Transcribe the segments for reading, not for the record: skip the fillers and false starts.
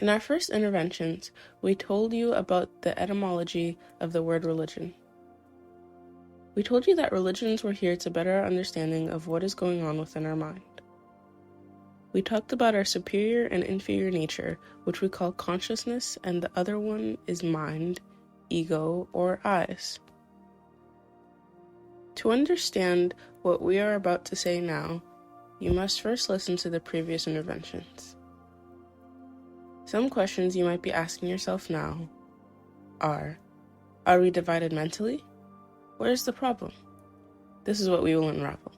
In our first interventions, we told you about the etymology of the word religion. We told you that religions were here to better our understanding of what is going on within our mind. We talked about our superior and inferior nature, which we call consciousness, and the other one is mind, ego, or eyes. To understand what we are about to say now, you must first listen to the previous interventions. Some questions you might be asking yourself now are we divided mentally? Where's the problem? This is what we will unravel.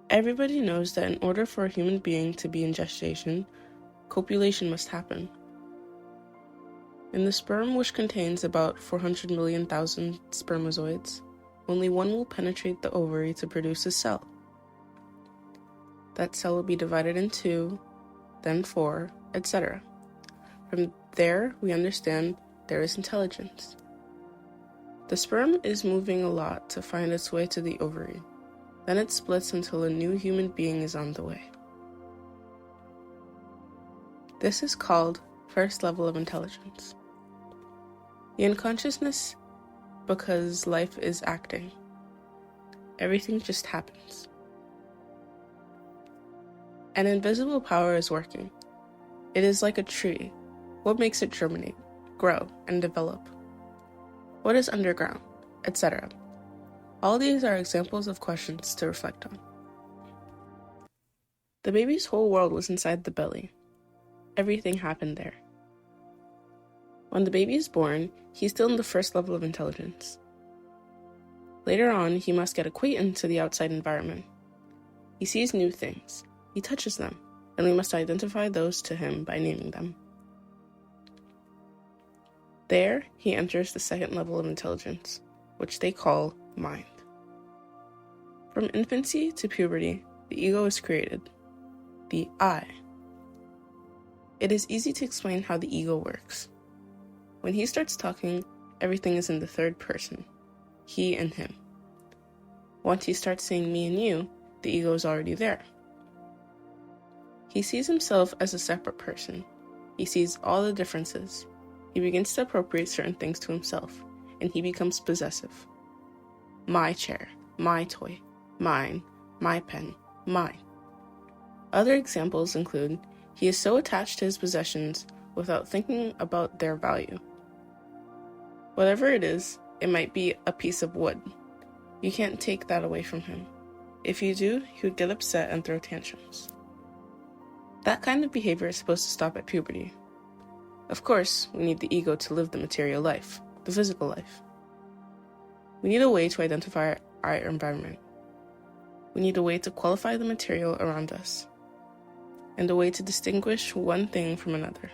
Everybody knows that in order for a human being to be in gestation, copulation must happen. In the sperm, which contains about 400 million thousand spermatozoids, only one will penetrate the ovary to produce a cell. That cell will be divided in 2, then 4, etc. From there, we understand there is intelligence. The sperm is moving a lot to find its way to the ovary. Then it splits until a new human being is on the way. This is called first level of intelligence. The unconsciousness, because life is acting. Everything just happens. An invisible power is working. It is like a tree. What makes it germinate, grow, and develop? What is underground, etc.? All these are examples of questions to reflect on. The baby's whole world was inside the belly. Everything happened there. When the baby is born, he's still in the first level of intelligence. Later on, he must get acquainted to the outside environment. He sees new things. He touches them, and we must identify those to him by naming them. There, he enters the second level of intelligence, which they call mind. From infancy to puberty, the ego is created, the I. It is easy to explain how the ego works. When he starts talking, everything is in the third person, he and him. Once he starts saying me and you, the ego is already there. He sees himself as a separate person. He sees all the differences. He begins to appropriate certain things to himself, and he becomes possessive. My chair, my toy, mine, my pen, mine. Other examples include he is so attached to his possessions without thinking about their value. Whatever it is, it might be a piece of wood. You can't take that away from him. If you do, he would get upset and throw tantrums. That kind of behavior is supposed to stop at puberty. Of course, we need the ego to live the material life, the physical life. We need a way to identify our environment. We need a way to qualify the material around us, and a way to distinguish one thing from another.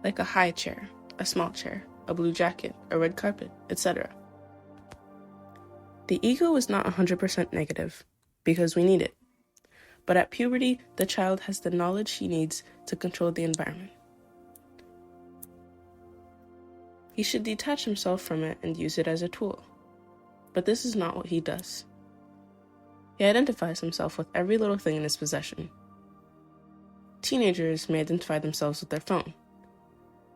Like a high chair, a small chair, a blue jacket, a red carpet, etc. The ego is not 100% negative, because we need it. But at puberty, the child has the knowledge he needs to control the environment. He should detach himself from it and use it as a tool. But this is not what he does. He identifies himself with every little thing in his possession. Teenagers may identify themselves with their phone.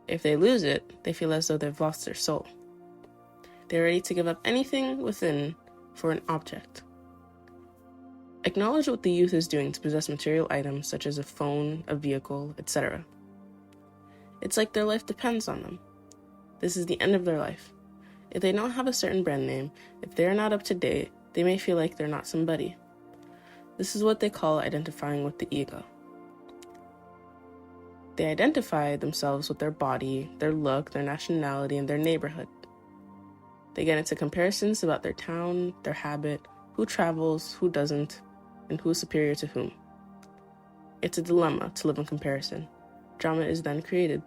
If they lose it, they feel as though they've lost their soul. They're ready to give up anything within for an object. Acknowledge what the youth is doing to possess material items such as a phone, a vehicle, etc. It's like their life depends on them. This is the end of their life. If they don't have a certain brand name, if they're not up to date, they may feel like they're not somebody. This is what they call identifying with the ego. They identify themselves with their body, their look, their nationality, and their neighborhood. They get into comparisons about their town, their habit, who travels, who doesn't, and who is superior to whom. It's a dilemma to live in comparison. Drama is then created.